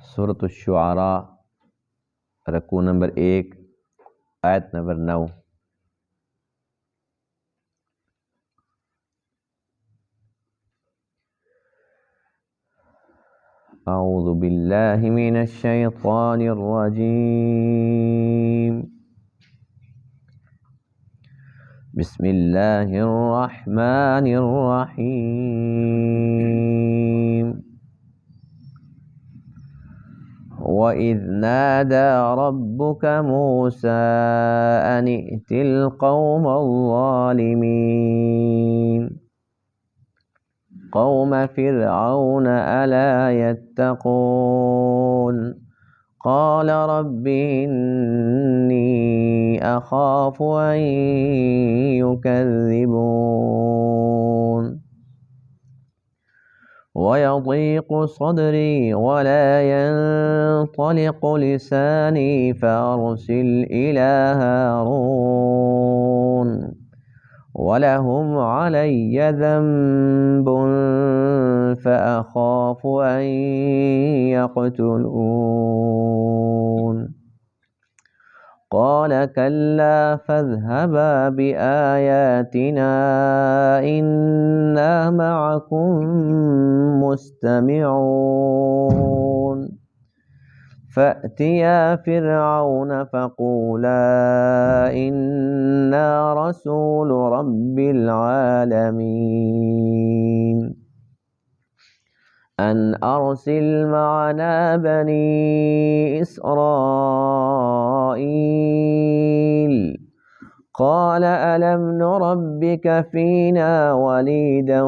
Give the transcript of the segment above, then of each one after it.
سورۃ الشعراء رکوع نمبر 1 آیت نمبر 9۔ اعوذ باللہ من الشیطان الرجیم، بسم اللہ الرحمن الرحیم۔ وَإِذْ نَادَى رَبُّكَ مُوسَىٰ أَنِ ائْتِ الْقَوْمَ الظَّالِمِينَ قَوْمَ فِرْعَوْنَ أَلَا يَتَّقُونَ قَالَ رَبِّ إِنِّي أَخَافُ أَن يُكَذِّبُونِ وَيَضِيقُ صَدْرِي وَلَا يَنطَلِقُ لِسَانِي فَأَرْسِلْ إِلَىٰ هَارُونَ وَلَهُمْ عَلَيَّ ذَنبٌ فَأَخَافُ أَن يَقْتُلُونِ قَالَ كَلَّا فَاذْهَبَا بِآيَاتِنَا إِنَّا مَعَكُمْ مُسْتَمِعُونَ فَأْتِيَا فِرْعَوْنَ فَقُولَا إِنَّا رَسُولُ رَبِّ الْعَالَمِينَ أَنْ أَرْسِلْ مَعَنَا بَنِي إِسْرَائِيلَ قَالَ أَلَمْ نُرَبِّكَ فِينَا وَلِيدًا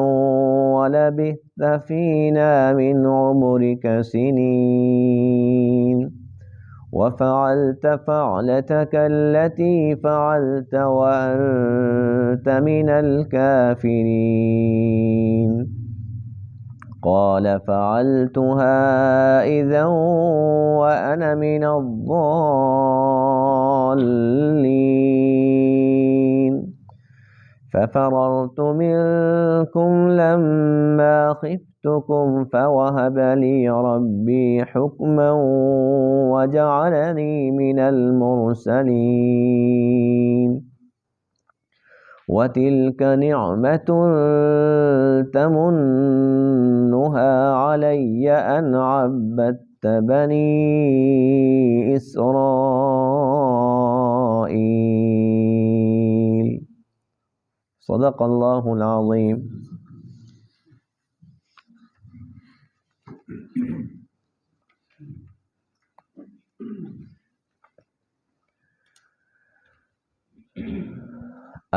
وَلَبِثْتَ فِينَا مِنْ عُمُرِكَ سِنِينَ وَفَعَلْتَ فَعْلَتَكَ الَّتِي فَعَلْتَ وَأَنْتَ مِنَ الْكَافِرِينَ قَالَ فَعَلْتُهَا إِذًا وَأَنَا مِنَ الضَّالِّينَ فَفَرَرْتُ مِنكُمْ لَمَّا خِفْتُكُمْ فَوَهَبَ لِي رَبِّي حُكْمًا وَجَعَلَنِي مِنَ الْمُرْسَلِينَ وَتِلْكَ نِعْمَةٌ تَمُنُّهَا عَلَيَّ أَنْ عَبَّدتَّ بَنِي إِسْرَائِيلَ۔ صدق اللہ العظیم۔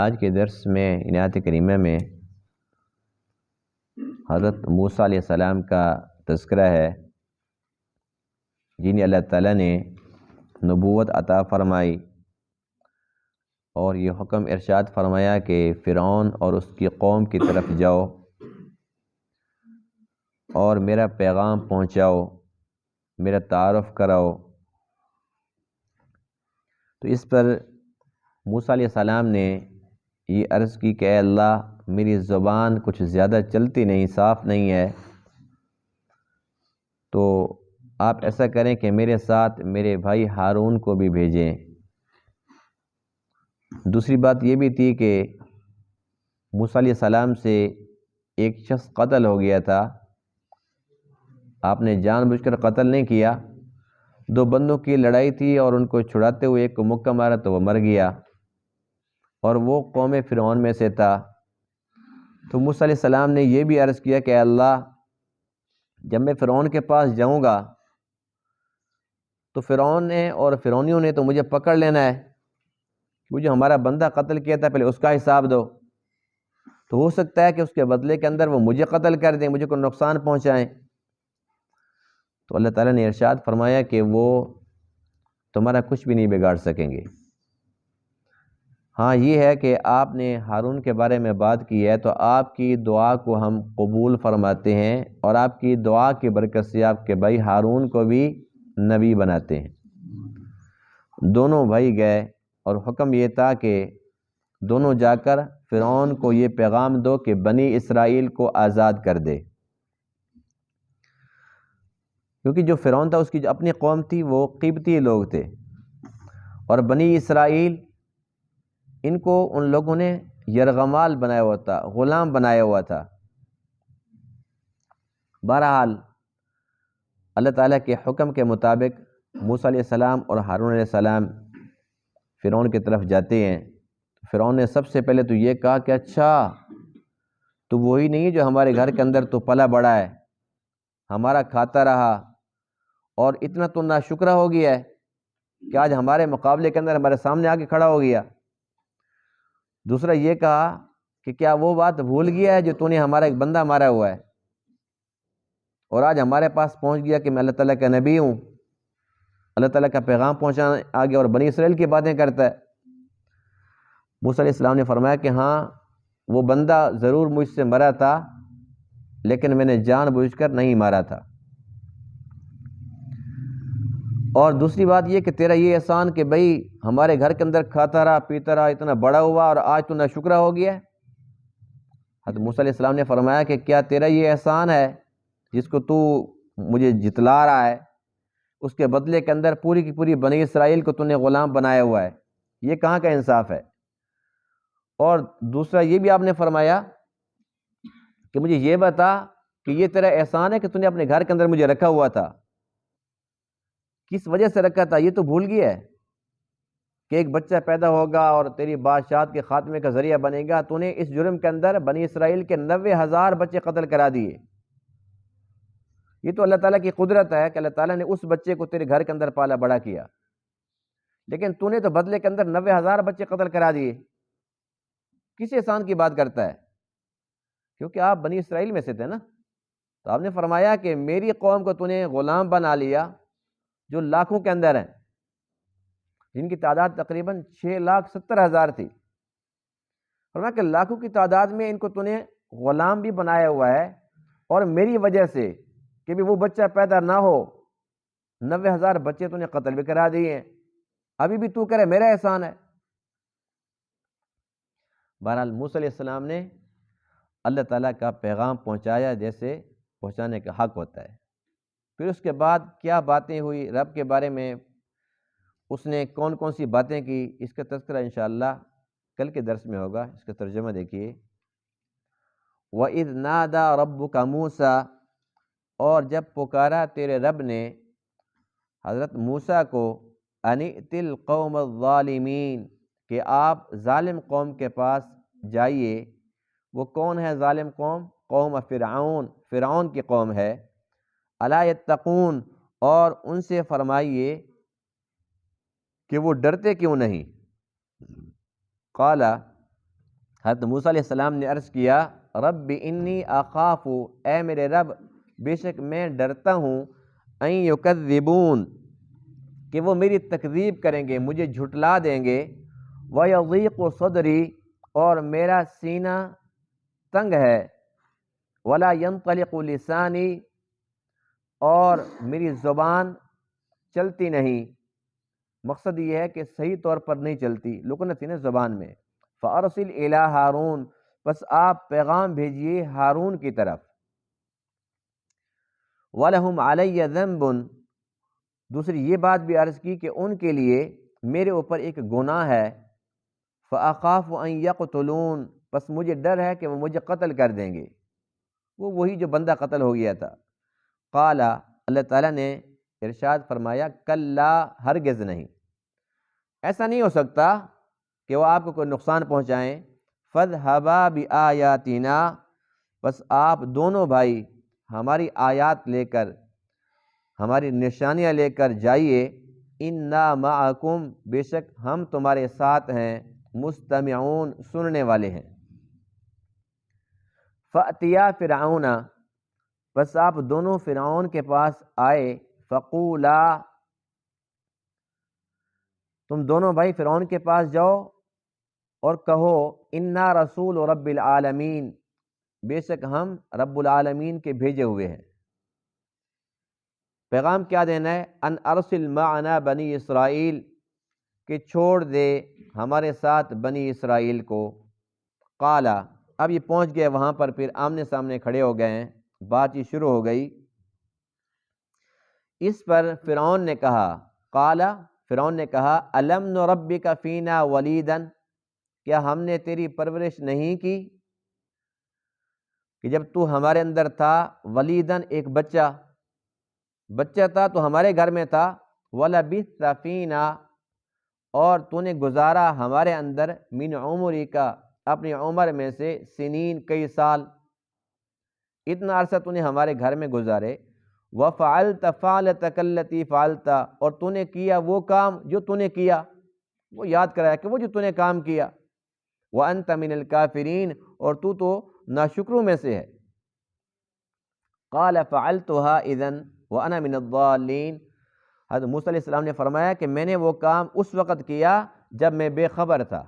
آج کے درس میں آیت کریمہ میں حضرت موسیٰ علیہ السلام کا تذکرہ ہے، جنہیں اللہ تعالیٰ نے نبوت عطا فرمائی اور یہ حکم ارشاد فرمایا کہ فرعون اور اس کی قوم کی طرف جاؤ اور میرا پیغام پہنچاؤ، میرا تعارف کراؤ۔ تو اس پر موسیٰ علیہ السلام نے یہ عرض کی کہ اے اللہ، میری زبان کچھ زیادہ چلتی نہیں، صاف نہیں ہے، تو آپ ایسا کریں کہ میرے ساتھ میرے بھائی ہارون کو بھی بھیجیں۔ دوسری بات یہ بھی تھی کہ موسیٰ علیہ السلام سے ایک شخص قتل ہو گیا تھا، آپ نے جان بوجھ کر قتل نہیں کیا، دو بندوں کی لڑائی تھی اور ان کو چھڑاتے ہوئے ایک کو مکہ مارا تو وہ مر گیا، اور وہ قوم فرعون میں سے تھا۔ تو موسیٰ علیہ السلام نے یہ بھی عرض کیا کہ اے اللہ، جب میں فرعون کے پاس جاؤں گا تو فرعون نے اور فرعونیوں نے تو مجھے پکڑ لینا ہے، وہ جو ہمارا بندہ قتل کیا تھا پہلے اس کا حساب دو، تو ہو سکتا ہے کہ اس کے بدلے کے اندر وہ مجھے قتل کر دیں، مجھے کوئی نقصان پہنچائیں۔ تو اللہ تعالیٰ نے ارشاد فرمایا کہ وہ تمہارا کچھ بھی نہیں بگاڑ سکیں گے۔ ہاں یہ ہے کہ آپ نے ہارون کے بارے میں بات کی ہے تو آپ کی دعا کو ہم قبول فرماتے ہیں، اور آپ کی دعا کی برکت سے آپ کے بھائی ہارون کو بھی نبی بناتے ہیں۔ دونوں بھائی گئے اور حکم یہ تھا کہ دونوں جا کر فرعون کو یہ پیغام دو کہ بنی اسرائیل کو آزاد کر دے۔ کیونکہ جو فرعون تھا اس کی جو اپنی قوم تھی وہ قبطی لوگ تھے، اور بنی اسرائیل ان کو ان لوگوں نے یرغمال بنایا ہوا تھا، غلام بنایا ہوا تھا۔ بہرحال اللہ تعالیٰ کے حکم کے مطابق موسیٰ علیہ السلام اور ہارون علیہ السلام فرعون کی طرف جاتے ہیں۔ فرعون نے سب سے پہلے تو یہ کہا کہ اچھا تو وہی نہیں جو ہمارے گھر کے اندر تو پلا بڑا ہے، ہمارا کھاتا رہا، اور اتنا تو ناشکرا ہو گیا ہے کہ آج ہمارے مقابلے کے اندر ہمارے سامنے آ کے کھڑا ہو گیا۔ دوسرا یہ کہا کہ کیا وہ بات بھول گیا ہے جو تو نے ہمارا ایک بندہ مارا ہوا ہے، اور آج ہمارے پاس پہنچ گیا کہ میں اللہ تعالیٰ کا نبی ہوں، اللہ تعالیٰ کا پیغام پہنچانے آ گیا اور بنی اسرائیل کی باتیں کرتا ہے۔ موسیٰ علیہ السلام نے فرمایا کہ ہاں وہ بندہ ضرور مجھ سے مرا تھا، لیکن میں نے جان بوجھ کر نہیں مارا تھا۔ اور دوسری بات یہ کہ تیرا یہ احسان کہ بھئی ہمارے گھر کے اندر کھاتا رہا پیتا رہا، اتنا بڑا ہوا، اور آج تو ناشکرا ہو گیا ہے۔ حضرت موسیٰ علیہ السلام نے فرمایا کہ کیا تیرا یہ احسان ہے جس کو تو مجھے جتلا رہا ہے، اس کے بدلے کے اندر پوری کی پوری بنی اسرائیل کو تو نے غلام بنایا ہوا ہے، یہ کہاں کا انصاف ہے؟ اور دوسرا یہ بھی آپ نے فرمایا کہ مجھے یہ بتا کہ یہ تیرا احسان ہے کہ تو نے اپنے گھر کے اندر مجھے رکھا ہوا تھا، کس وجہ سے رکھا تھا؟ یہ تو بھول گیا ہے کہ ایک بچہ پیدا ہوگا اور تیری بادشاہت کے خاتمے کا ذریعہ بنے گا۔ تو نے اس جرم کے اندر بنی اسرائیل کے 90,000 بچے قتل کرا دیے۔ یہ تو اللہ تعالیٰ کی قدرت ہے کہ اللہ تعالیٰ نے اس بچے کو تیرے گھر کے اندر پالا بڑا کیا، لیکن تو نے تو بدلے کے اندر 90,000 بچے قتل کرا دیے۔ کس احسان کی بات کرتا ہے؟ کیونکہ آپ بنی اسرائیل میں سے تھے نا، تو آپ نے فرمایا کہ میری قوم کو تو نے غلام بنا لیا جو لاکھوں کے اندر ہیں، جن کی تعداد تقریباً 6,70,000 تھی۔ فرمایا کہ لاکھوں کی تعداد میں ان کو تو نے غلام بھی بنایا ہوا ہے، اور میری وجہ سے کہ بھی وہ بچہ پیدا نہ ہو 90,000 بچے تو نے قتل بھی کرا دیے ہیں، ابھی بھی تو کرے میرا احسان ہے۔ بہرحال موسیٰ علیہ السلام نے اللہ تعالیٰ کا پیغام پہنچایا جیسے پہنچانے کا حق ہوتا ہے۔ پھر اس کے بعد کیا باتیں ہوئی رب کے بارے میں، اس نے کون کون سی باتیں کی، اس کا تذکرہ انشاءاللہ کل کے درس میں ہوگا۔ اس کا ترجمہ دیکھیے، وَإِذْ نَادَى رَبُّكَ مُوسَىٰ، اور جب پکارا تیرے رب نے حضرت موسیٰ کو، أَنِ ائْتِ الْقَوْمَ الظَّالِمِينَ، کہ آپ ظالم قوم کے پاس جائیے۔ وہ کون ہے ظالم قوم؟ قوم فرعون، فرعون کی قوم ہے۔ الا یتقون، اور ان سے فرمائیے کہ وہ ڈرتے کیوں نہیں۔ قال، حضرت موسیٰ علیہ السلام نے عرض کیا، رب انی اخاف، اے میرے رب بے شک میں ڈرتا ہوں، ان یکذبون، کہ وہ میری تکذیب کریں گے، مجھے جھٹلا دیں گے، ویضیق صدری، اور میرا سینہ تنگ ہے، ولا ینطلق لسانی، اور میری زبان چلتی نہیں۔ مقصد یہ ہے کہ صحیح طور پر نہیں چلتی، لکنت ہے نا زبان میں۔ فارسل الی ہارون، بس آپ پیغام بھیجیے ہارون کی طرف۔ وَلَهُمْ عَلَيَّ ذَنْبٌ، دوسری یہ بات بھی عرض کی کہ ان کے لیے میرے اوپر ایک گناہ ہے۔ فَأَخَافُ أَن يَقْتُلُونَ، بس مجھے ڈر ہے کہ وہ مجھے قتل کر دیں گے، وہ وہی جو بندہ قتل ہو گیا تھا۔ قال، اللہ تعالیٰ نے ارشاد فرمایا، کلا، ہرگز نہیں، ایسا نہیں ہو سکتا کہ وہ آپ کو کوئی نقصان پہنچائیں۔ فَاذْهَبَا بِآيَاتِنَا، بس آپ دونوں بھائی ہماری آیات لے کر، ہماری نشانیاں لے کر جائیے۔ اِنَّا مَعَكُمْ، بے شک ہم تمہارے ساتھ ہیں، مستمعون، سننے والے ہیں۔ فَأْتِيَا فِرْعَوْنَ، بس آپ دونوں فرعون کے پاس آئے۔ فقولا، تم دونوں بھائی فرعون کے پاس جاؤ اور کہو، انا رسول رب العالمین، بے شک ہم رب العالمین کے بھیجے ہوئے ہیں۔ پیغام کیا دینا ہے؟ ان ارسل معنا بنی اسرائیل، کہ چھوڑ دے ہمارے ساتھ بنی اسرائیل کو۔ قال، اب یہ پہنچ گئے وہاں پر، پھر آمنے سامنے کھڑے ہو گئے ہیں، بات یہ شروع ہو گئی اس پر فرعون نے کہا، قال، فرعون نے کہا، الم نربک فینا ولیدا، کیا ہم نے تیری پرورش نہیں کی کہ جب تو ہمارے اندر تھا، ولیدن ایک بچہ تھا تو ہمارے گھر میں تھا، ولبثت فینا، اور تو نے گزارا ہمارے اندر، من عمرک، اپنی عمر میں سے، سنین، کئی سال، اتنا عرصہ تو نے ہمارے گھر میں گزارے، وفعلت فعلتک التی فعلت، اور تو نے کیا وہ کام جو تو نے کیا، وہ یاد کرایا کہ وہ جو تو نے کام کیا، وانت من الکافرین، اور تو ناشکروں میں سے ہے، قال فعلتها اذا وانا من الضالین، حضرت موسیٰ علیہ السلام نے فرمایا کہ میں نے وہ کام اس وقت کیا جب میں بے خبر تھا،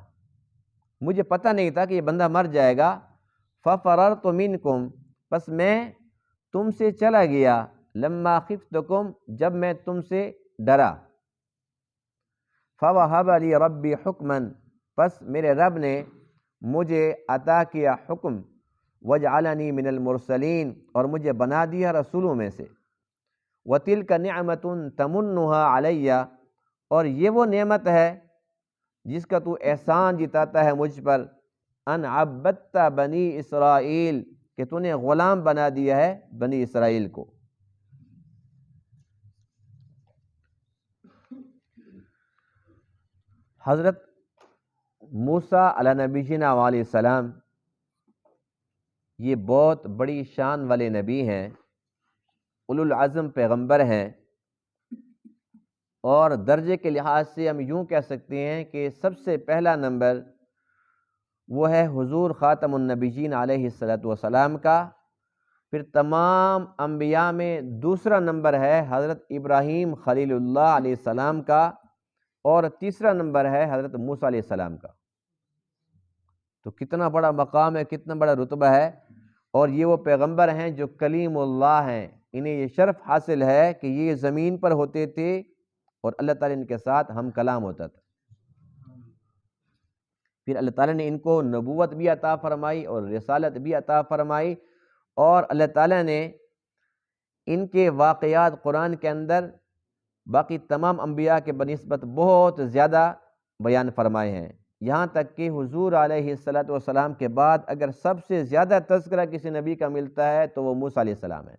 مجھے پتہ نہیں تھا کہ یہ بندہ مر جائے گا، ففررت منکم، پس میں تم سے چلا گیا، لما خفتکم، جب میں تم سے ڈرا، فوہب لی ربی حکما، پس میرے رب نے مجھے عطا کیا حکم، وجعلنی من المرسلین، اور مجھے بنا دیا رسولوں میں سے، وتلک نعمت تمنها علی، اور یہ وہ نعمت ہے جس کا تو احسان جتاتا ہے مجھ پر، ان عبدت بنی اسرائیل، کہ تو نے غلام بنا دیا ہے بنی اسرائیل کو۔ حضرت موسیٰ علیہ نبینا علیہ السلام یہ بہت بڑی شان والے نبی ہیں، اولو العزم پیغمبر ہیں، اور درجے کے لحاظ سے ہم یوں کہہ سکتے ہیں کہ سب سے پہلا نمبر وہ ہے حضور خاتم النبیین علیہ السلام کا، پھر تمام انبیاء میں دوسرا نمبر ہے حضرت ابراہیم خلیل اللہ علیہ السلام کا، اور تیسرا نمبر ہے حضرت موسیٰ علیہ السلام کا۔ تو کتنا بڑا مقام ہے، کتنا بڑا رتبہ ہے، اور یہ وہ پیغمبر ہیں جو کلیم اللہ ہیں، انہیں یہ شرف حاصل ہے کہ یہ زمین پر ہوتے تھے اور اللہ تعالیٰ ان کے ساتھ ہم کلام ہوتا تھا۔ پھر اللہ تعالیٰ نے ان کو نبوت بھی عطا فرمائی اور رسالت بھی عطا فرمائی، اور اللہ تعالیٰ نے ان کے واقعات قرآن کے اندر باقی تمام انبیاء کے بنسبت بہت زیادہ بیان فرمائے ہیں، یہاں تک کہ حضور علیہ السلام کے بعد اگر سب سے زیادہ تذکرہ کسی نبی کا ملتا ہے تو وہ موسیٰ علیہ السلام ہے۔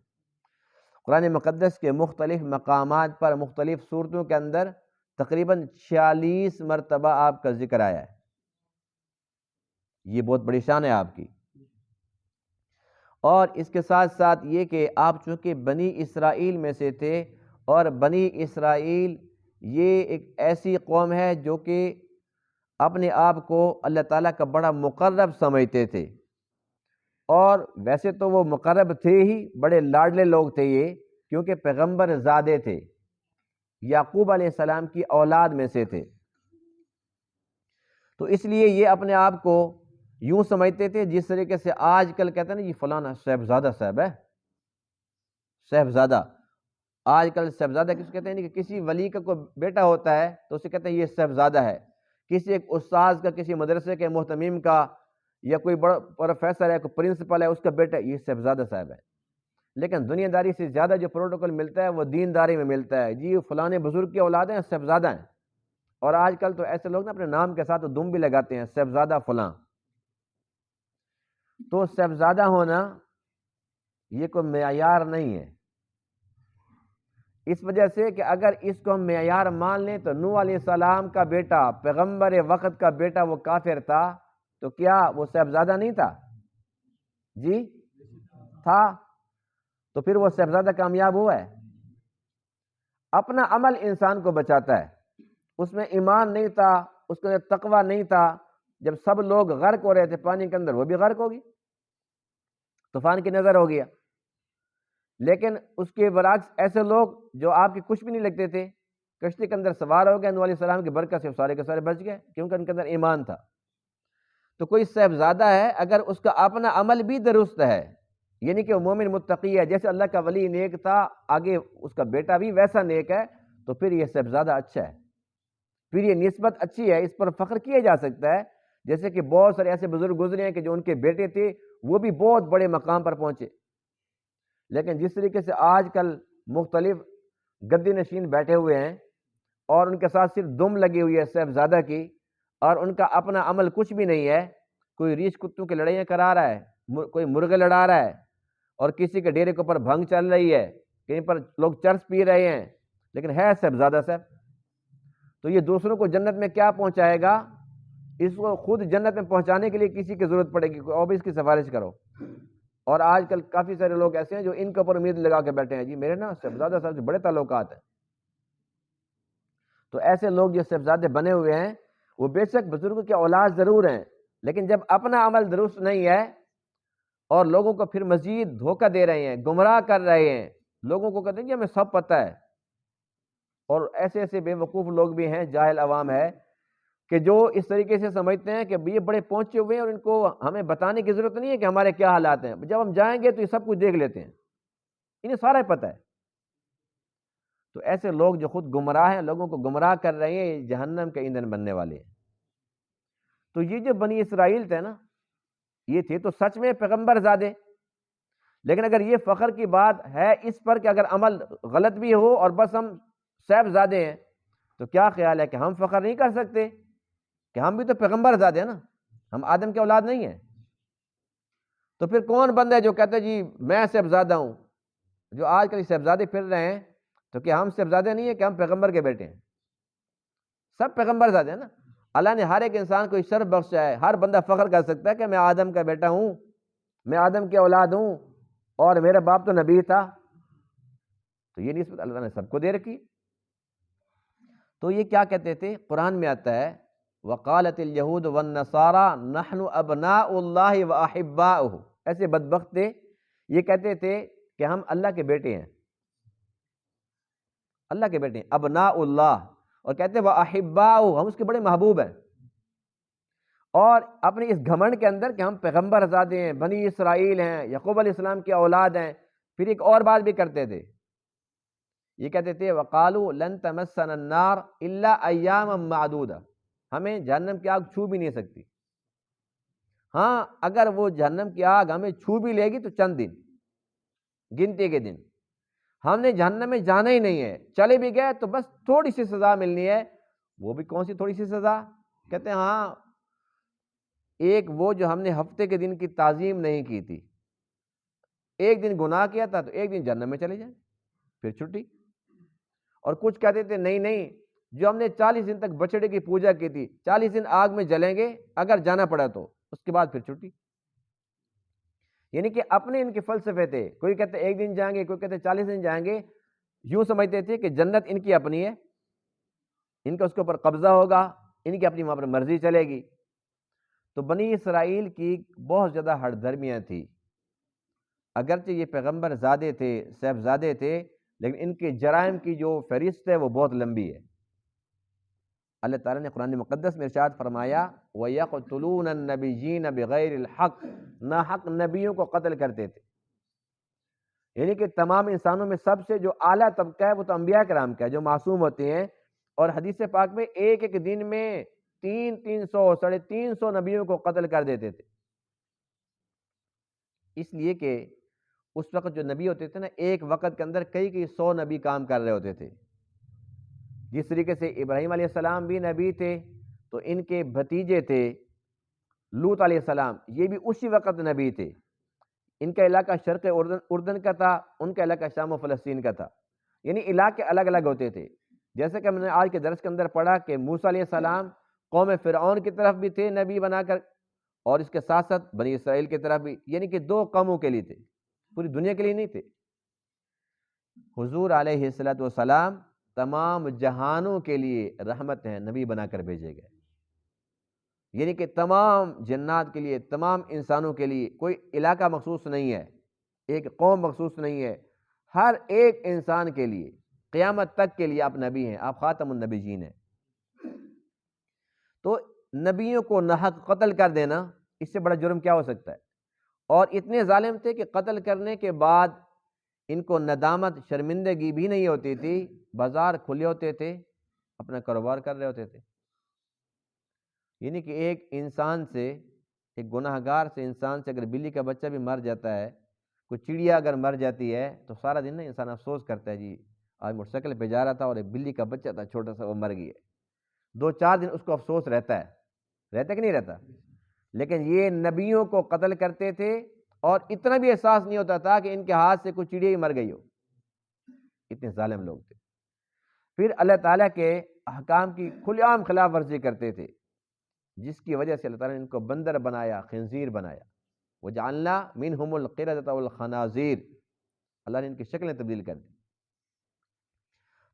قرآن مقدس کے مختلف مقامات پر مختلف صورتوں کے اندر تقریباً 46 مرتبہ آپ کا ذکر آیا ہے، یہ بہت بڑی شان ہے آپ کی۔ اور اس کے ساتھ ساتھ یہ کہ آپ چونکہ بنی اسرائیل میں سے تھے، اور بنی اسرائیل یہ ایک ایسی قوم ہے جو کہ اپنے آپ کو اللہ تعالیٰ کا بڑا مقرب سمجھتے تھے، اور ویسے تو وہ مقرب تھے ہی، بڑے لاڈلے لوگ تھے یہ، کیونکہ پیغمبر زادے تھے، یعقوب علیہ السلام کی اولاد میں سے تھے، تو اس لیے یہ اپنے آپ کو یوں سمجھتے تھے جس طریقے سے آج کل کہتے ہیں نا، یہ فلانا صاحبزادہ صاحب ہے، صاحبزادہ۔ آج کل صاحبزادہ کس کہتے ہیں کہ کسی ولی کا کوئی بیٹا ہوتا ہے تو اسے کہتے ہیں یہ صاحبزادہ ہے، کسی ایک استاذ کا، کسی مدرسے کے محتمیم کا، یا کوئی بڑا پروفیسر ہے، کوئی پرنسپل ہے، اس کا بیٹا، یہ صاحبزادہ صاحب ہے۔ لیکن دنیا داری سے زیادہ جو پروٹوکول ملتا ہے وہ دین داری میں ملتا ہے، جی فلانے بزرگ کی اولاد ہیں، صاحبزادہ ہیں۔ اور آج کل تو ایسے لوگ نا اپنے نام کے ساتھ دم بھی لگاتے ہیں، صاحبزادہ فلاں۔ تو صاحبزادہ ہونا یہ کوئی معیار نہیں ہے، اس وجہ سے کہ اگر اس کو ہم معیار مان لیں تو نوح علیہ السلام کا بیٹا، پیغمبر وقت کا بیٹا، وہ کافر تھا، تو کیا وہ صاحبزادہ نہیں تھا؟ جی تھا۔ تو پھر وہ صاحبزادہ کامیاب ہوا ہے؟ اپنا عمل انسان کو بچاتا ہے، اس میں ایمان نہیں تھا، اس کے اندر تقوی نہیں تھا، جب سب لوگ غرق ہو رہے تھے پانی کے اندر، وہ بھی غرق ہوگی، طوفان کی نظر ہو گیا۔ لیکن اس کے برعکس ایسے لوگ جو آپ کے کچھ بھی نہیں لگتے تھے، کشتی کے اندر سوار ہو گئے، نوح علیہ السلام کی برکت سے سارے کے سارے بچ گئے، کیونکہ ان کے اندر ایمان تھا۔ تو کوئی صاحبزادہ ہے اگر اس کا اپنا عمل بھی درست ہے، یعنی کہ وہ مومن متقی ہے، جیسے اللہ کا ولی نیک تھا، آگے اس کا بیٹا بھی ویسا نیک ہے، تو پھر یہ صاحبزادہ اچھا ہے، پھر یہ نسبت اچھی ہے، اس پر فخر کیا جا سکتا ہے۔ جیسے کہ بہت سارے ایسے بزرگ گزرے ہیں کہ جو ان کے بیٹے تھے وہ بھی بہت بڑے مقام پر پہنچے، لیکن جس طریقے سے آج کل مختلف گدی نشین بیٹھے ہوئے ہیں اور ان کے ساتھ صرف دم لگی ہوئی ہے صاحبزادہ کی، اور ان کا اپنا عمل کچھ بھی نہیں ہے، کوئی ریچھ کتوں کی لڑائیاں کرا رہا ہے، کوئی مرغے لڑا رہا ہے، اور کسی کے ڈیرے کے اوپر بھنگ چل رہی ہے، کہیں پر لوگ چرس پی رہے ہیں، لیکن ہے صاحبزادہ صاحب، تو یہ دوسروں کو جنت میں کیا پہنچائے گا؟ اس کو خود جنت میں پہنچانے کے لیے کسی کی ضرورت پڑے گی، اور بھی اس کی سفارش کرو۔ اور آج کل کافی سارے لوگ ایسے ہیں جو ان کے اوپر امید لگا کے بیٹھے ہیں، جی میرے نا صاحبزادہ صاحب سے بڑے تعلقات ہیں۔ تو ایسے لوگ جو صاحبزادے بنے ہوئے ہیں وہ بے شک بزرگوں کی اولاد ضرور ہیں، لیکن جب اپنا عمل درست نہیں ہے اور لوگوں کو پھر مزید دھوکہ دے رہے ہیں، گمراہ کر رہے ہیں، لوگوں کو کہتے ہیں کہ ہمیں سب پتہ ہے، اور ایسے ایسے بے وقوف لوگ بھی ہیں، جاہل عوام ہے کہ جو اس طریقے سے سمجھتے ہیں کہ یہ بڑے پہنچے ہوئے ہیں اور ان کو ہمیں بتانے کی ضرورت نہیں ہے کہ ہمارے کیا حالات ہیں، جب ہم جائیں گے تو یہ سب کچھ دیکھ لیتے ہیں، انہیں سارا پتہ ہے۔ تو ایسے لوگ جو خود گمراہ ہیں، لوگوں کو گمراہ کر رہے ہیں، یہ جہنم کے ایندھن بننے والے ہیں۔ تو یہ جو بنی اسرائیل تھے نا، یہ تھے تو سچ میں پیغمبر زادے، لیکن اگر یہ فخر کی بات ہے اس پر کہ اگر عمل غلط بھی ہو اور بس ہم صاحبزادے ہیں، تو کیا خیال ہے کہ ہم فخر نہیں کر سکتے کہ ہم بھی تو پیغمبر زادے ہیں نا، ہم آدم کے اولاد نہیں ہیں؟ تو پھر کون بندہ ہے جو کہتا ہے جی میں صاحبزادہ ہوں؟ جو آج کل صاحبزادے پھر رہے ہیں، تو کیا ہم صاحبزادے نہیں ہیں کہ ہم پیغمبر کے بیٹے ہیں؟ سب پیغمبر زادے ہیں نا۔ اللہ نے ہر ایک انسان کو اس شرف بخشا ہے، ہر بندہ فخر کر سکتا ہے کہ میں آدم کا بیٹا ہوں، میں آدم کی اولاد ہوں، اور میرا باپ تو نبی تھا۔ تو یہ نسبت اللہ نے سب کو دے رکھی۔ تو یہ کیا کہتے تھے؟ قرآن میں آتا ہے وقالت اليہود والنصارى نحن ابناء اللہ واحباؤہ، ایسے بدبخت تھے، یہ کہتے تھے کہ ہم اللہ کے بیٹے ہیں، اللہ کے بیٹے ہیں، ابناء اللہ، اور کہتے ہیں واحباؤہ، ہم اس کے بڑے محبوب ہیں، اور اپنی اس گھمنڈ کے اندر کہ ہم پیغمبر زادے ہیں، بنی اسرائیل ہیں، یعقوب علیہ السلام کی اولاد ہیں۔ پھر ایک اور بات بھی کرتے تھے، یہ کہتے تھے وقالوا لن تمسنا النار الا ایاما معدودہ، ہمیں جہنم کی آگ چھو بھی نہیں سکتی، ہاں اگر وہ جہنم کی آگ ہمیں چھو بھی لے گی تو چند دن، گنتی کے دن، ہم نے جہنم میں جانا ہی نہیں ہے، چلے بھی گئے تو بس تھوڑی سی سزا ملنی ہے۔ وہ بھی کون سی تھوڑی سی سزا؟ کہتے ہیں ہاں ایک وہ جو ہم نے ہفتے کے دن کی تعظیم نہیں کی تھی، ایک دن گناہ کیا تھا تو ایک دن جہنم میں چلے جائیں، پھر چھٹی۔ اور کچھ کہتے تھے نہیں نہیں، جو ہم نے 40 دن تک بچڑے کی پوجا کی تھی، 40 دن آگ میں جلیں گے، اگر جانا پڑا تو اس کے بعد پھر چھٹی۔ یعنی کہ اپنے ان کے فلسفے تھے، کوئی کہتے ایک دن جائیں گے، کوئی کہتے 40 دن جائیں گے، یوں سمجھتے تھے کہ جنت ان کی اپنی ہے، ان کا اس کے اوپر قبضہ ہوگا، ان کی اپنی وہاں پر مرضی چلے گی۔ تو بنی اسرائیل کی بہت زیادہ ہٹ دھرمیاں تھی، اگرچہ یہ پیغمبر زادے تھے، صاحبزادے تھے، لیکن ان کے جرائم کی جو فہرست ہے وہ بہت لمبی ہے۔ اللہ تعالیٰ نے قرآن مقدس میں ارشاد فرمایا وَيَقْتُلُونَ النَّبِيِّينَ بِغَيْرِ الْحَقِّ، ناحق نبیوں کو قتل کرتے تھے۔ یعنی کہ تمام انسانوں میں سب سے جو اعلیٰ طبقہ ہے وہ تو انبیاء کرام کا ہے، جو معصوم ہوتے ہیں، اور حدیث پاک میں ایک ایک دن میں 300 350 نبیوں کو قتل کر دیتے تھے۔ اس لیے کہ اس وقت جو نبی ہوتے تھے نا، ایک وقت کے اندر کئی 100 نبی کام کر رہے ہوتے تھے۔ جس طریقے سے ابراہیم علیہ السلام بھی نبی تھے، تو ان کے بھتیجے تھے لوط علیہ السلام، یہ بھی اسی وقت نبی تھے۔ ان کا علاقہ شرق اردن کا تھا، ان کا علاقہ شام و فلسطین کا تھا، یعنی علاقے الگ الگ ہوتے تھے۔ جیسے کہ ہم نے آج کے درس کے اندر پڑھا کہ موسیٰ علیہ السلام قوم فرعون کی طرف بھی تھے نبی بنا کر، اور اس کے ساتھ ساتھ بنی اسرائیل کی طرف بھی، یعنی کہ 2 قوموں کے لیے تھے، پوری دنیا کے لیے نہیں تھے۔ حضور علیہ السلام تمام جہانوں کے لیے رحمت ہیں، نبی بنا کر بھیجے گئے، یعنی کہ تمام جنات کے لیے، تمام انسانوں کے لیے، کوئی علاقہ مخصوص نہیں ہے، ایک قوم مخصوص نہیں ہے، ہر ایک انسان کے لیے قیامت تک کے لیے آپ نبی ہیں، آپ خاتم النبیین ہیں۔ تو نبیوں کو ناحق قتل کر دینا، اس سے بڑا جرم کیا ہو سکتا ہے؟ اور اتنے ظالم تھے کہ قتل کرنے کے بعد ان کو ندامت، شرمندگی بھی نہیں ہوتی تھی، بازار کھلے ہوتے تھے، اپنا کاروبار کر رہے ہوتے تھے۔ یعنی کہ ایک انسان سے، ایک گناہ گار سے، انسان سے اگر بلی کا بچہ بھی مر جاتا ہے، کوئی چڑیا اگر مر جاتی ہے، تو سارا دن نا انسان افسوس کرتا ہے جی آج موٹر سائیکل پہ جا رہا تھا اور ایک بلی کا بچہ تھا چھوٹا سا، وہ مر گئی ہے. 2-4 دن اس کو افسوس رہتا کہ نہیں رہتا؟ لیکن یہ نبیوں کو قتل کرتے تھے اور اتنا بھی احساس نہیں ہوتا تھا کہ ان کے ہاتھ سے کوئی چڑیا ہی مر گئی ہو، اتنے ظالم لوگ تھے. پھر اللہ تعالیٰ کے احکام کی کھلے عام خلاف ورزی کرتے تھے، جس کی وجہ سے اللہ تعالیٰ نے ان کو بندر بنایا، خنزیر بنایا. وجعلنا منہم القردۃ والخنازیر، اللہ نے ان کی شکلیں تبدیل کر دی.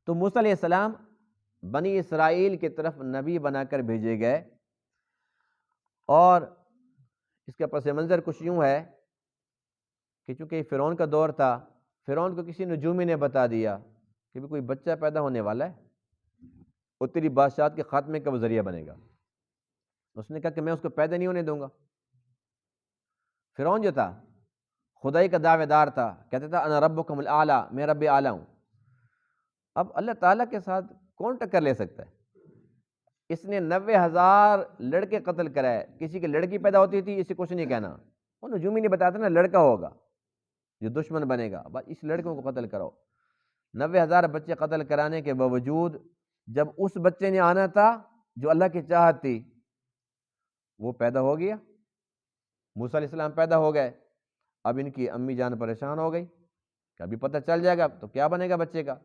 تو موسیٰ علیہ السلام بنی اسرائیل کی طرف نبی بنا کر بھیجے گئے، اور اس کا پس منظر کچھ یوں ہے کہ چونکہ فرعون کا دور تھا، فرعون کو کسی نجومی نے بتا دیا کہ بھی کوئی بچہ پیدا ہونے والا ہے اور تیری بادشاہت کے خاتمے کا وہ ذریعہ بنے گا. اس نے کہا کہ میں اس کو پیدا نہیں ہونے دوں گا. فرعون جو تھا خدائی کا دعوے دار تھا، کہتا تھا انا ربکم الاعلی، میں رب اعلیٰ ہوں. اب اللہ تعالیٰ کے ساتھ کون ٹکر لے سکتا ہے؟ اس نے 90,000 لڑکے قتل کرائے، کسی کی لڑکی پیدا ہوتی تھی اسے کچھ نہیں کہنا، وہ نجومی نہیں بتاتا نا لڑکا ہوگا جو دشمن بنے گا، بس اس لڑکوں کو قتل کرو. 90,000 بچے قتل کرانے کے باوجود جب اس بچے نے آنا تھا جو اللہ کی چاہت تھی، وہ پیدا ہو گیا. موسیٰ علیہ السلام پیدا ہو گئے. اب ان کی امی جان پریشان ہو گئی کہ ابھی پتہ چل جائے گا تو کیا بنے گا بچے کا.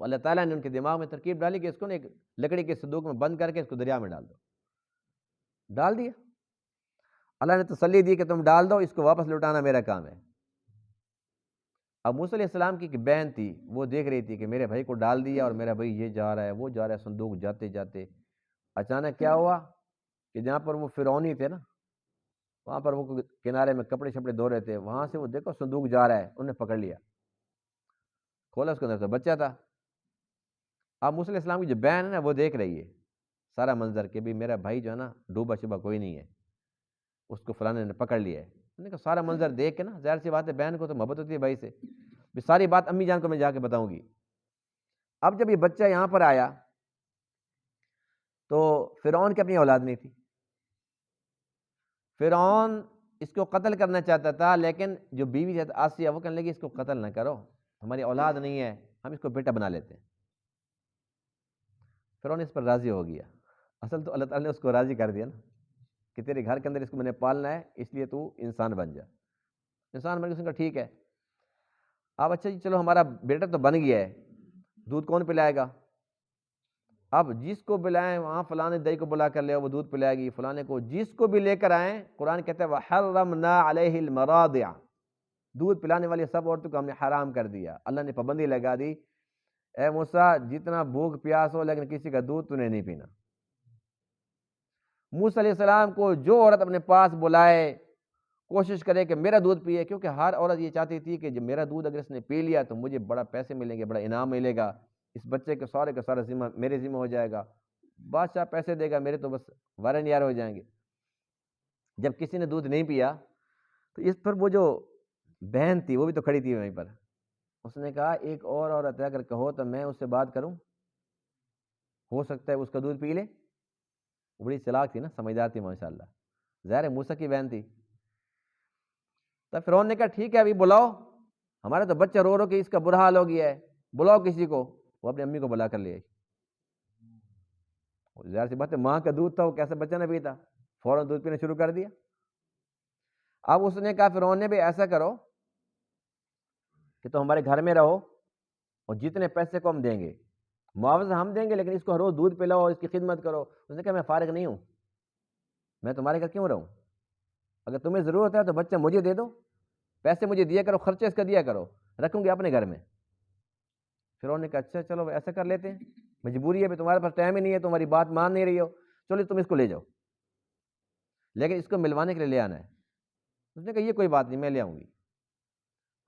تو اللہ تعالیٰ نے ان کے دماغ میں ترکیب ڈالی کہ اس کو ایک لکڑی کے صندوق میں بند کر کے اس کو دریا میں ڈال دو. ڈال دیا. اللہ نے تسلی دی کہ تم ڈال دو، اس کو واپس لوٹانا میرا کام ہے. اب موسیٰ علیہ السلام کی ایک بہن تھی، وہ دیکھ رہی تھی کہ میرے بھائی کو ڈال دیا اور میرا بھائی یہ جا رہا ہے وہ جا رہا ہے. صندوق جاتے جاتے اچانک کیا ہوا کہ جہاں پر وہ فرعونی تھے نا، وہاں پر وہ کنارے میں کپڑے شپڑے دھو رہے تھے، وہاں سے وہ دیکھو صندوق جا رہا ہے، انہوں نے پکڑ لیا، کھولا، اس کے اندر سے بچہ تھا. اب موسیٰ علیہ السلام کی جو بہن ہے نا وہ دیکھ رہی ہے سارا منظر کہ بھی میرا بھائی جو ہے نا ڈوبا شبا کوئی نہیں ہے، اس کو فلانے نے پکڑ لیا ہے. انہوں نے کہا سارا منظر دیکھ کے نا، ظاہر سی بات ہے بہن کو تو محبت ہوتی ہے بھائی سے، بھی ساری بات امی جان کو میں جا کے بتاؤں گی. اب جب یہ بچہ یہاں پر آیا تو فرعون کی اپنی اولاد نہیں تھی. فرعون اس کو قتل کرنا چاہتا تھا، لیکن جو بیوی ہے آسیہ وہ کہنے لگی اس کو قتل نہ کرو، ہماری اولاد نہیں ہے، ہم اس کو بیٹا بنا لیتے ہیں. فرعون اس پر راضی ہو گیا. اصل تو اللہ تعالیٰ نے اس کو راضی کر دیا نا کہ تیرے گھر کے اندر اس کو میں نے پالنا ہے، اس لیے تو انسان بن جا. انسان بن کے اس نے کہا ٹھیک ہے. اب اچھا جی چلو ہمارا بیٹا تو بن گیا ہے، دودھ کون پلائے گا؟ اب جس کو بلائیں وہاں فلانے دئی کو بلا کر لے، وہ دودھ پلائے گی، فلانے کو جس کو بھی لے کر آئیں. قرآن کہتا ہے وَحَرَّمْنَا عَلَيْهِ الْمَرَاضِعَ، دودھ پلانے والی سب عورتوں کو ہم نے حرام کر دیا. اللہ نے پابندی لگا دی، اے موسیٰ جتنا بھوک پیاس ہو لیکن کسی کا دودھ تو نے نہیں پینا. موسیٰ علیہ السلام کو جو عورت اپنے پاس بلائے کوشش کرے کہ میرا دودھ پیے، کیونکہ ہر عورت یہ چاہتی تھی کہ جب میرا دودھ اگر اس نے پی لیا تو مجھے بڑا پیسے ملیں گے، بڑا انعام ملے گا، اس بچے کے سارے کا سارا ذمہ میرے ذمہ ہو جائے گا، بادشاہ پیسے دے گا، میرے تو بس وارن یار ہو جائیں گے. جب کسی نے دودھ نہیں پیا تو اس پر وہ جو بہن تھی وہ بھی تو کھڑی تھی وہیں پر، اس نے کہا ایک اور عورت ہے اگر کہو تو میں اس سے بات کروں، ہو سکتا ہے اس کا دودھ پی لے. وہ بڑی چلاک تھی نا، سمجھدار تھی ماشاءاللہ، ظاہر ہے موسیٰ کی بہن تھی. تب فرعون نے کہا ٹھیک ہے ابھی بلاؤ، ہمارا تو بچہ رو رو کہ اس کا برا حال ہو گیا ہے، بلاؤ کسی کو. وہ اپنی امی کو بلا کر لے آئی. ظاہر سی بات ہے ماں کا دودھ تھا، وہ کیسے بچہ نہ پیتا، فوراً دودھ پینا شروع کر دیا. اب اس نے کہا فرعون نے بھی ایسا کرو کہ تو ہمارے گھر میں رہو اور جتنے پیسے کو ہم دیں گے معاوضہ ہم دیں گے، لیکن اس کو روز دودھ پلاؤ اور اس کی خدمت کرو. اس نے کہا میں فارغ نہیں ہوں، میں تمہارے گھر کیوں رہوں، اگر تمہیں ضرورت ہے تو بچہ مجھے دے دو، پیسے مجھے دیا کرو، خرچہ اس کا دیا کرو، رکھوں گے اپنے گھر میں. فرعون نے کہا اچھا چلو ایسا کر لیتے ہیں، مجبوری ہے، تمہارے پاس ٹائم ہی نہیں ہے، تمہاری بات مان نہیں رہی ہو، چلو تم اس کو لے جاؤ، لیکن اس کو ملوانے کے لیے لے آنا ہے. اس نے کہا یہ کوئی بات نہیں میں لے آؤں گی.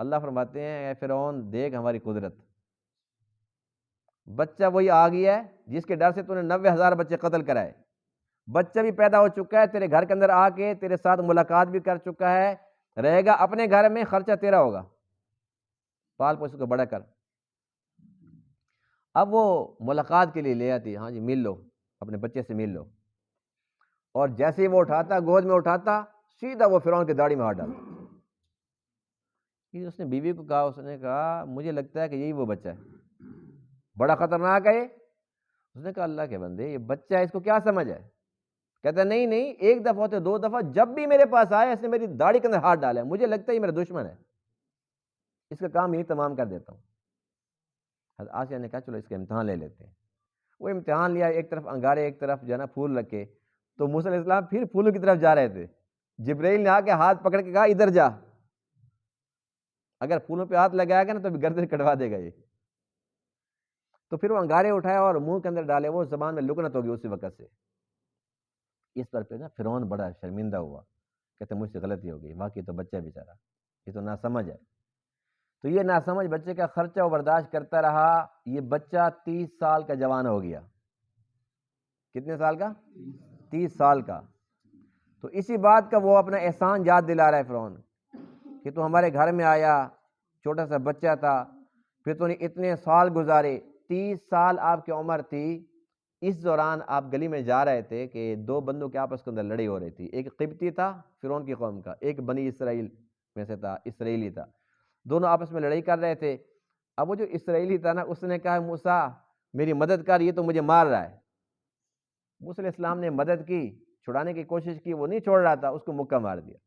اللہ فرماتے ہیں اے فرعون دیکھ ہماری قدرت، بچہ وہی آ گیا ہے جس کے ڈر سے تو نے 90,000 بچے قتل کرائے، بچہ بھی پیدا ہو چکا ہے، تیرے گھر کے اندر آ کے تیرے ساتھ ملاقات بھی کر چکا ہے، رہے گا اپنے گھر میں، خرچہ تیرا ہوگا، پال پوس کو بڑا کر. اب وہ ملاقات کے لیے لے آتی، ہاں جی مل لو، اپنے بچے سے مل لو، اور جیسے ہی وہ اٹھاتا گود میں اٹھاتا سیدھا وہ فرعون کی داڑھی میں ہاتھ ڈالتا. پھر اس نے بیوی کو کہا، اس نے کہا مجھے لگتا ہے کہ یہی وہ بچہ ہے، بڑا خطرناک ہے یہ۔ اس نے کہا اللہ کے بندے یہ بچہ ہے، اس کو کیا سمجھ ہے؟ کہتا ہے نہیں نہیں، ایک دفعہ ہوتے دو دفعہ، جب بھی میرے پاس آیا اس نے میری داڑھی کے اندر ہاتھ ڈالا ہے، مجھے لگتا ہے یہ میرا دشمن ہے، اس کا کام یہی تمام کر دیتا ہوں۔ حضرت آسیہ نے کہا چلو اس کا امتحان لے لیتے ہیں۔ وہ امتحان لیا، ایک طرف انگارے ایک طرف جو ہے نا پھول رکھے، تو موسیٰ علیہ السلام پھر پھولوں کی طرف جا رہے تھے، جبرائیل نے آ کے ہاتھ پکڑ کے کہا ادھر جا، اگر پھولوں پہ ہاتھ لگایا گا نا تو گردن کٹوا دے گا یہ۔ تو پھر وہ انگارے اٹھایا اور منہ کے اندر ڈالے، وہ زبان میں لکنت ہو گئی اسی وقت سے۔ اس پر پھر نا فرعون بڑا شرمندہ ہوا، کہتے مجھ سے غلطی ہو گئی، واقعی تو بچہ بیچارہ یہ تو ناسمجھ ہے۔ تو یہ ناسمجھ بچے کا خرچہ وہ برداشت کرتا رہا، یہ بچہ 30 سال کا جوان ہو گیا۔ کتنے سال کا؟ 30 سال کا۔ تو اسی بات کا وہ اپنا احسان یاد دلا رہا ہے فرعون کہ تو ہمارے گھر میں آیا، چھوٹا سا بچہ تھا، پھر تو نے اتنے سال گزارے، 30 سال آپ کی عمر تھی، اس دوران آپ گلی میں جا رہے تھے کہ دو بندوں کے آپس کے اندر لڑائی ہو رہی تھی، ایک قبطی تھا فرعون کی قوم کا، ایک بنی اسرائیل میں سے تھا، اسرائیلی تھا، دونوں آپس میں لڑائی کر رہے تھے۔ اب وہ جو اسرائیلی تھا نا اس نے کہا موسیٰ میری مدد کر، یہ تو مجھے مار رہا ہے۔ موسیٰ علیہ السلام نے مدد کی، چھڑانے کی کوشش کی، وہ نہیں چھوڑ رہا تھا، اس کو مکہ مار دیا۔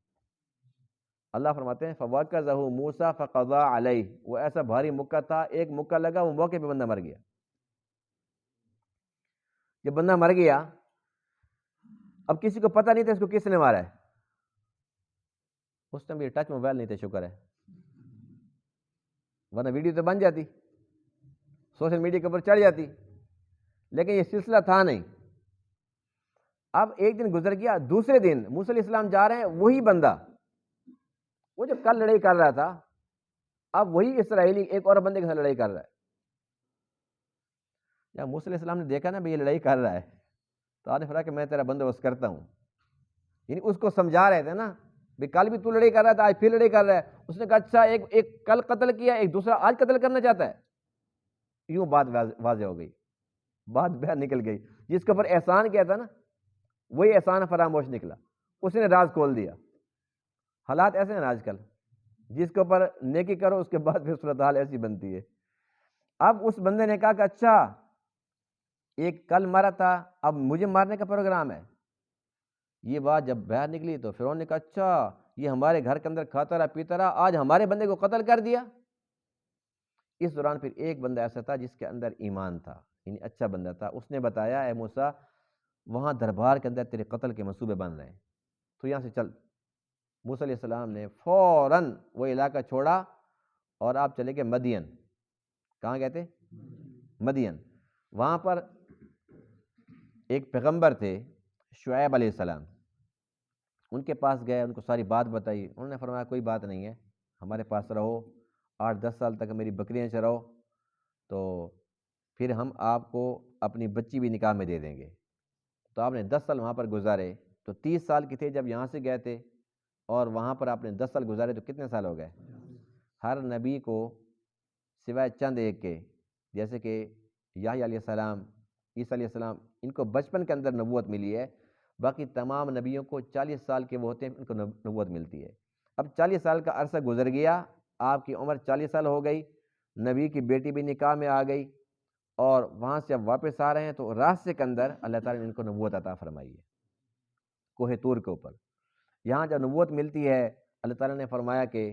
اللہ فرماتے ہیں فَوَكَّزَهُ مُوسَىٰ فَقَضَىٰ عَلَيْهِ، وہ ایسا بھاری مکہ تھا، ایک مکہ لگا، وہ موقع پہ بندہ مر گیا۔ جب بندہ مر گیا اب کسی کو پتہ نہیں تھا اس کو کس نے مارا ہے، اس ٹائم یہ ٹچ موبائل نہیں تھے، شکر ہے، ورنہ ویڈیو تو بن جاتی، سوشل میڈیا کے اوپر چڑھ جاتی، لیکن یہ سلسلہ تھا نہیں۔ اب ایک دن گزر گیا، دوسرے دن موسیٰ علیہ السلام جا رہے ہیں، وہی بندہ وہ جو کل لڑائی کر رہا تھا اب وہی اسرائیلی ایک اور بندے کے ساتھ لڑائی کر رہا ہے۔ جب موسیٰ علیہ السلام نے دیکھا نا بھی یہ لڑائی کر رہا ہے تو آپ نے فرمایا کہ میں تیرا بندوبست کرتا ہوں، یعنی اس کو سمجھا رہے تھے نا بھی کل بھی تو لڑائی کر رہا تھا، آج پھر لڑائی کر رہا ہے۔ اس نے کہا اچھا ایک کل قتل کیا، ایک دوسرا آج قتل کرنا چاہتا ہے۔ یوں بات واضح ہو گئی، بات بیان نکل گئی، جس کے اوپر احسان کیا تھا نا وہی احسان فراموش نکلا، اس نے راز کھول دیا۔ حالات ایسے ہیں آج کل، جس کے اوپر نیکی کرو اس کے بعد پھر صورت حال ایسی بنتی ہے۔ اب اس بندے نے کہا کہ اچھا ایک کل مارا تھا، اب مجھے مارنے کا پروگرام ہے۔ یہ بات جب باہر نکلی تو فرعون نے کہا اچھا یہ ہمارے گھر کے اندر کھاتا رہا پیتا رہا، آج ہمارے بندے کو قتل کر دیا۔ اس دوران پھر ایک بندہ ایسا تھا جس کے اندر ایمان تھا، یعنی اچھا بندہ تھا، اس نے بتایا اے موسیٰ وہاں دربار کے اندر تیرے قتل کے منصوبے بن رہے ہیں، تو یہاں سے چل۔ موسیٰ علیہ السلام نے فوراً وہ علاقہ چھوڑا اور آپ چلے گئے مدین۔ کہاں گئے تھے؟ مدین۔ وہاں پر ایک پیغمبر تھے شعیب علیہ السلام، ان کے پاس گئے، ان کو ساری بات بتائی، انہوں نے فرمایا کوئی بات نہیں ہے، ہمارے پاس رہو، 8-10 سال تک میری بکریاں چراؤ، تو پھر ہم آپ کو اپنی بچی بھی نکاح میں دے دیں گے۔ تو آپ نے 10 سال وہاں پر گزارے، تو 30 سال کے تھے جب یہاں سے گئے تھے، اور وہاں پر آپ نے 10 سال گزارے، تو کتنے سال ہو گئے؟ ہر نبی کو سوائے چند ایک کے، جیسے کہ یحییٰ علیہ السلام، عیسیٰ علیہ السلام، ان کو بچپن کے اندر نبوت ملی ہے، باقی تمام نبیوں کو 40 سال کے وہ ہوتے ہیں ان کو نبوت ملتی ہے۔ اب 40 سال کا عرصہ گزر گیا، آپ کی عمر 40 سال ہو گئی، نبی کی بیٹی بھی نکاح میں آ گئی، اور وہاں سے اب واپس آ رہے ہیں تو راستے کے اندر اللہ تعالیٰ نے ان کو نبوت عطا فرمائی ہے کوہ طور کے اوپر۔ یہاں جب نبوت ملتی ہے اللہ تعالیٰ نے فرمایا کہ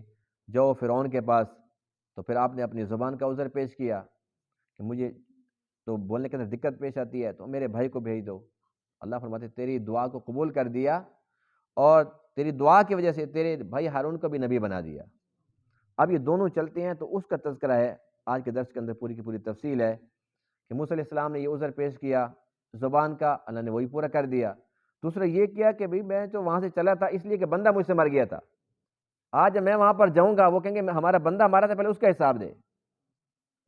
جاؤ فرعون کے پاس، تو پھر آپ نے اپنی زبان کا عذر پیش کیا کہ مجھے تو بولنے کے اندر دقت پیش آتی ہے، تو میرے بھائی کو بھیج دو۔ اللہ فرماتے تیری دعا کو قبول کر دیا، اور تیری دعا کی وجہ سے تیرے بھائی ہارون کو بھی نبی بنا دیا۔ اب یہ دونوں چلتے ہیں، تو اس کا تذکرہ ہے آج کے درس کے اندر، پوری کی پوری تفصیل ہے کہ موسیٰ علیہ السلام نے یہ عذر پیش کیا زبان کا، اللہ نے وہی پورا کر دیا۔ دوسرا یہ کیا کہ بھئی میں تو وہاں سے چلا تھا اس لیے کہ بندہ مجھ سے مر گیا تھا، آج جب میں وہاں پر جاؤں گا وہ کہیں گے ہمارا بندہ مارا تھا، پہلے اس کا حساب دے،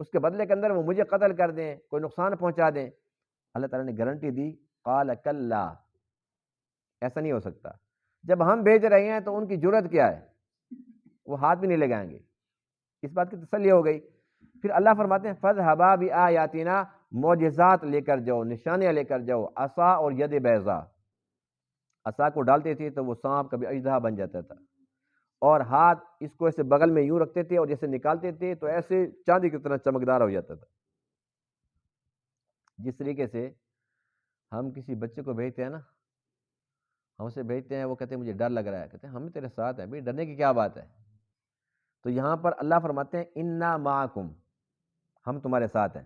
اس کے بدلے کے اندر وہ مجھے قتل کر دیں، کوئی نقصان پہنچا دیں۔ اللہ تعالیٰ نے گارنٹی دی، قال کلا، ایسا نہیں ہو سکتا۔ جب ہم بھیج رہے ہیں تو ان کی جرأت کیا ہے، وہ ہاتھ بھی نہیں لگائیں گے، اس بات کی تسلی ہو گئی۔ پھر اللہ فرماتے ہیں فَاذْهَبَا بِآيَاتِنَا، معجزات لے کر جاؤ، نشانیاں لے کر جاؤ، عصا اور ید بیضا، عصا کو ڈالتے تھے تو وہ سانپ کبھی اژدہا بن جاتا تھا، اور ہاتھ اس کو ایسے بغل میں یوں رکھتے تھے اور جیسے نکالتے تھے تو ایسے چاندی کی طرح چمکدار ہو جاتا تھا۔ جس طریقے سے ہم کسی بچے کو بھیجتے ہیں نا، ہم اسے بھیجتے ہیں، وہ کہتے ہیں مجھے ڈر لگ رہا ہے، کہتے ہیں ہم تیرے ساتھ ہیں، بھائی ڈرنے کی کیا بات ہے؟ تو یہاں پر اللہ فرماتے ہیں انا معکم، ہم تمہارے ساتھ ہیں،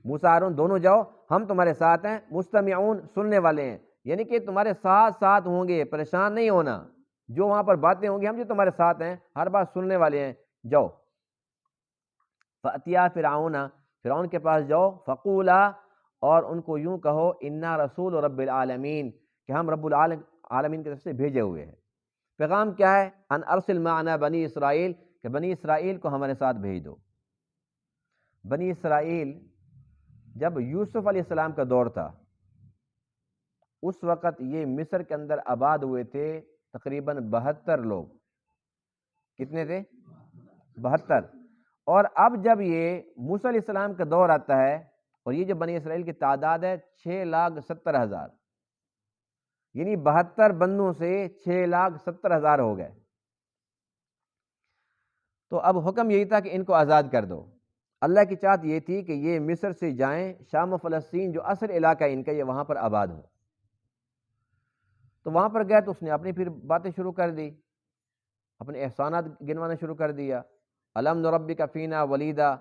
موسیٰ ہارون دونوں جاؤ، ہم تمہارے ساتھ ہیں، مستمعون سننے والے ہیں، یعنی کہ تمہارے ساتھ ساتھ ہوں گے، پریشان نہیں ہونا، جو وہاں پر باتیں ہوں گی ہم جو تمہارے ساتھ ہیں، ہر بات سننے والے ہیں، جاؤ۔ فَأْتِيَا فرعون کے پاس جاؤ، فقولا، اور ان کو یوں کہو، انا رسول رب العالمین، کہ ہم رب العالمین کی طرف سے بھیجے ہوئے ہیں۔ پیغام کیا ہے؟ ان ارسل معنا بنی اسرائیل، کہ بنی اسرائیل کو ہمارے ساتھ بھیج دو۔ بنی اسرائیل جب یوسف علیہ السلام کا دور تھا، اس وقت یہ مصر کے اندر آباد ہوئے تھے تقریباً 72 لوگ۔ کتنے تھے؟ 72۔ اور اب جب یہ موسیٰ علیہ السلام کا دور آتا ہے، اور یہ جو بنی اسرائیل کی تعداد ہے 6,70,000، یعنی 72 بندوں سے 6,70,000 ہو گئے۔ تو اب حکم یہی تھا کہ ان کو آزاد کر دو۔ اللہ کی چاہت یہ تھی کہ یہ مصر سے جائیں، شام و فلسطین جو اصل علاقہ ان کا، یہ وہاں پر آباد ہوں۔ تو وہاں پر گئے تو اس نے اپنی پھر باتیں شروع کر دی، اپنے احسانات گنوانا شروع کر دیا۔ الم نربک فینا ولیدا،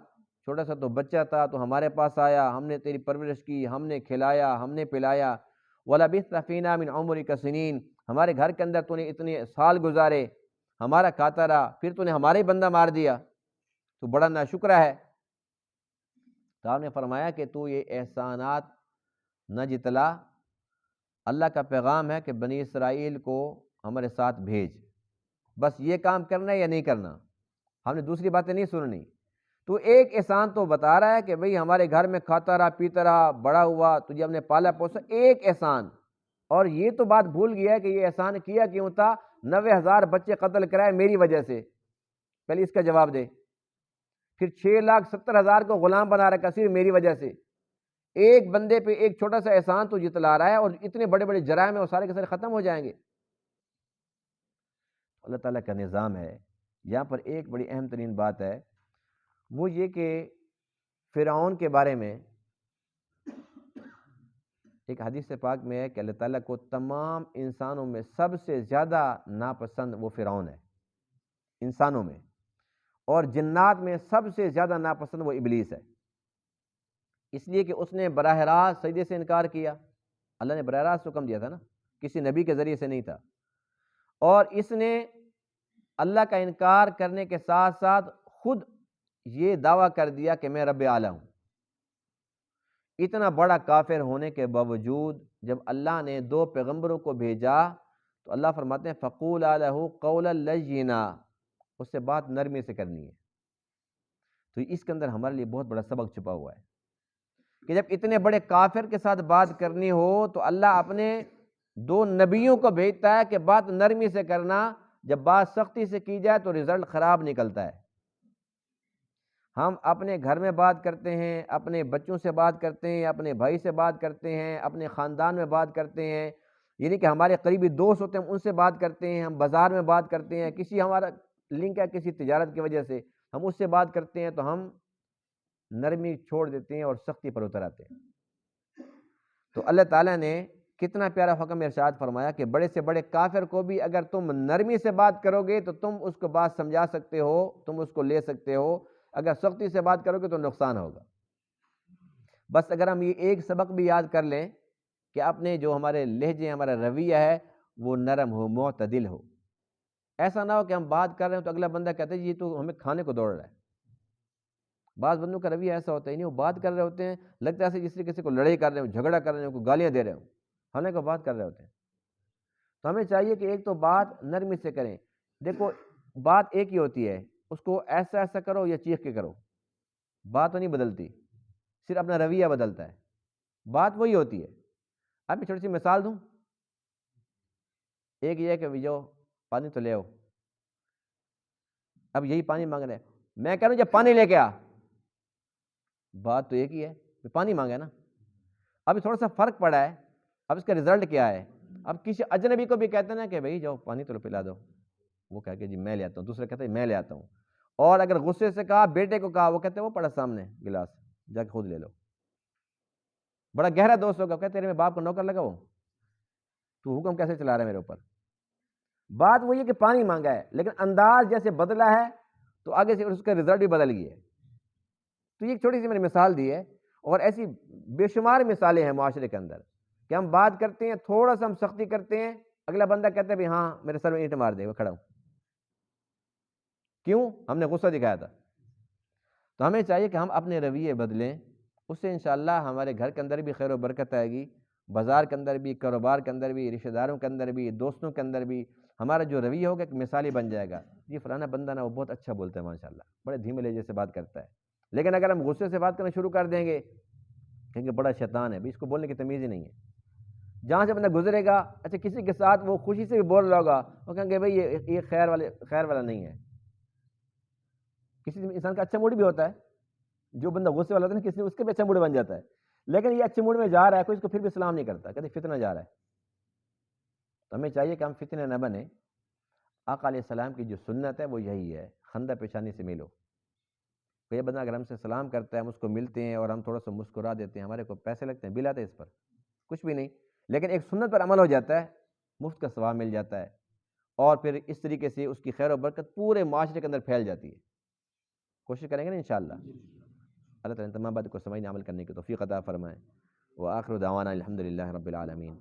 چھوٹا سا تو بچہ تھا تو ہمارے پاس آیا، ہم نے تیری پرورش کی، ہم نے کھلایا، ہم نے پلایا۔ ولبثت فینا من عمرک سنین، ہمارے گھر کے اندر تو نے اتنے سال گزارے، ہمارا کھاتا رہا، پھر تو نے ہمارے بندہ مار دیا، تو بڑا ناشکرا ہے۔ تو آپ نے فرمایا کہ تو یہ احسانات نہ جتلا، اللہ کا پیغام ہے کہ بنی اسرائیل کو ہمارے ساتھ بھیج، بس یہ کام کرنا ہے یا نہیں کرنا، ہم نے دوسری باتیں نہیں سننی۔ تو ایک احسان تو بتا رہا ہے کہ بھئی ہمارے گھر میں کھاتا رہا، پیتا رہا، بڑا ہوا، تجھے ہم نے پالا پوسا، ایک احسان۔ اور یہ تو بات بھول گیا ہے کہ یہ احسان کیا کیوں تھا؟ 90,000 بچے قتل کرائے میری وجہ سے، پہلے اس کا جواب دے۔ پھر 6,70,000 کو غلام بنا رکھا صرف میری وجہ سے۔ ایک بندے پہ ایک چھوٹا سا احسان تو جتلا رہا ہے، اور اتنے بڑے بڑے جرائم ہیں وہ سارے کے سارے ختم ہو جائیں گے۔ اللہ تعالیٰ کا نظام ہے۔ یہاں پر ایک بڑی اہم ترین بات ہے، وہ یہ کہ فرعون کے بارے میں ایک حدیث پاک میں ہے کہ اللہ تعالیٰ کو تمام انسانوں میں سب سے زیادہ ناپسند وہ فرعون ہے، انسانوں میں، اور جنات میں سب سے زیادہ ناپسند وہ ابلیس ہے، اس لیے کہ اس نے براہ راست سجدے سے انکار کیا۔ اللہ نے براہ راست حکم دیا تھا نا، کسی نبی کے ذریعے سے نہیں تھا، اور اس نے اللہ کا انکار کرنے کے ساتھ ساتھ خود یہ دعویٰ کر دیا کہ میں رب اعلیٰ ہوں۔ اتنا بڑا کافر ہونے کے باوجود جب اللہ نے 2 پیغمبروں کو بھیجا تو اللہ فرماتے ہیں فَقُولَا لَهُ قَوْلًا لَيِّنًا، اس سے بات نرمی سے کرنی ہے۔ تو اس کے اندر ہمارے لیے بہت بڑا سبق چھپا ہوا ہے کہ جب اتنے بڑے کافر کے ساتھ بات کرنی ہو تو اللہ اپنے 2 نبیوں کو بھیجتا ہے کہ بات نرمی سے کرنا، جب بات سختی سے کی جائے تو رزلٹ خراب نکلتا ہے۔ ہم اپنے گھر میں بات کرتے ہیں، اپنے بچوں سے بات کرتے ہیں، اپنے بھائی سے بات کرتے ہیں، اپنے خاندان میں بات کرتے ہیں، یعنی کہ ہمارے قریبی دوست ہوتے ہیں ان سے بات کرتے ہیں، ہم بازار میں بات کرتے ہیں، کسی ہمارا لنک ہے کسی تجارت کی وجہ سے ہم اس سے بات کرتے ہیں، تو ہم نرمی چھوڑ دیتے ہیں اور سختی پر اتر آتے ہیں۔ تو اللہ تعالیٰ نے کتنا پیارا حکم ارشاد فرمایا کہ بڑے سے بڑے کافر کو بھی اگر تم نرمی سے بات کرو گے تو تم اس کو بات سمجھا سکتے ہو، تم اس کو لے سکتے ہو، اگر سختی سے بات کرو گے تو نقصان ہوگا۔ بس اگر ہم یہ ایک سبق بھی یاد کر لیں کہ اپنے جو ہمارے لہجے، ہمارا رویہ ہے وہ نرم ہو، معتدل ہو، ایسا نہ ہو کہ ہم بات کر رہے ہیں تو اگلا بندہ کہتا ہے یہ تو ہمیں کھانے کو دوڑ رہا ہے۔ بعض بندوں کا رویہ ایسا ہوتا ہے، نہیں وہ بات کر رہے ہوتے ہیں لگتا ہے ایسے جس طریقے سے کوئی لڑائی کر رہے ہوں، جھگڑا کر رہے ہوں، کوئی گالیاں دے رہے ہوں، حالانکہ کو بات کر رہے ہوتے ہیں۔ تو ہمیں چاہیے کہ ایک تو بات نرمی سے کریں۔ دیکھو بات ایک ہی ہوتی ہے، اس کو ایسا ایسا کرو یا چیخ کے کرو، بات تو نہیں بدلتی، صرف اپنا رویہ بدلتا ہے، بات وہی ہوتی ہے۔ اب میں چھوٹی سی مثال دوں، ایک یہ ہے کہ جو پانی تو لے آؤ، اب یہی پانی مانگ رہے ہیں، میں کہہ رہا ہوں جب پانی لے کے آ، بات تو ایک ہی ہے، پانی مانگا نا، اب تھوڑا سا فرق پڑا ہے، اب اس کا رزلٹ کیا ہے؟ اب کسی اجنبی کو بھی کہتے ہیں نا کہ بھائی جاؤ پانی تو پلا دو، وہ کہہ کہ جی میں لے آتا ہوں، دوسرا کہتا ہے میں لے آتا ہوں، اور اگر غصے سے کہا بیٹے کو کہا، وہ کہتے ہیں وہ پڑا سامنے گلاس، جا کے خود لے لو۔ بڑا گہرا دوست ہوگا، کہتے تیرے میں باپ کو نوکر لگاؤ، تو حکم کیسے چلا رہا ہے میرے اوپر؟ بات وہی ہے کہ پانی مانگا ہے، لیکن انداز جیسے بدلا ہے تو آگے سے اس کا رزلٹ بھی بدل گیا ہے۔ تو یہ ایک چھوٹی سی میں نے مثال دی ہے، اور ایسی بے شمار مثالیں ہیں معاشرے کے اندر کہ ہم بات کرتے ہیں، تھوڑا سا ہم سختی کرتے ہیں، اگلا بندہ کہتا ہے بھی ہاں میرے سر میں اینٹ مار دے، وہ کھڑا ہوں، کیوں؟ ہم نے غصہ دکھایا تھا۔ تو ہمیں چاہیے کہ ہم اپنے رویے بدلیں، اس سے انشاءاللہ ہمارے گھر کے اندر بھی خیر و برکت آئے گی، بازار کے اندر بھی، کاروبار کے اندر بھی، رشتہ داروں کے اندر بھی، دوستوں کے اندر بھی ہمارا جو رویہ ہوگا ایک مثالی بن جائے گا، یہ فلانا بندہ نا وہ بہت اچھا بولتا ہے ماشاءاللہ، بڑے دھیمے لہجے سے بات کرتا ہے۔ لیکن اگر ہم غصے سے بات کرنا شروع کر دیں گے، کہیں گے بڑا شیطان ہے، اس کو بولنے کی تمیز ہی نہیں ہے۔ جہاں سے بندہ گزرے گا، اچھا کسی کے ساتھ وہ خوشی سے بھی بول رہا ہوگا، وہ کہیں گے بھائی یہ خیر والا نہیں ہے۔ کسی انسان کا اچھا موڈ بھی ہوتا ہے، جو بندہ غصے والا ہوتا ہے نا، کسی اس کے بھی اچھا موڈ بن جاتا ہے، لیکن یہ اچھے موڈ میں جا رہا ہے، کوئی اس کو پھر بھی سلام نہیں کرتا، کہتے فتنہ جا رہا ہے۔ تو ہمیں چاہیے کہ ہم فتنہ نہ بنیں۔ آقا علیہ السلام کی جو سنت ہے وہ یہی ہے، خندہ پیشانی سے ملو۔ کوئی بندہ اگر ہم سے سلام کرتا ہے، ہم اس کو ملتے ہیں اور ہم تھوڑا سا مسکرا دیتے ہیں، ہمارے کو پیسے لگتے ہیں، بل آتے ہیں اس پر، کچھ بھی نہیں، لیکن ایک سنت پر عمل ہو جاتا ہے، مفت کا ثواب مل جاتا ہے، اور پھر اس طریقے سے اس کی خیر و برکت پورے معاشرے کے اندر پھیل جاتی ہے۔ کوشش کریں گے نا انشاءاللہ۔ اللہ تعالیٰ تمام باتوں کو سمجھنے عمل کرنے کی توفیق عطا فرمائے۔ وآخر دعوانا الحمد للہ رب العالمین۔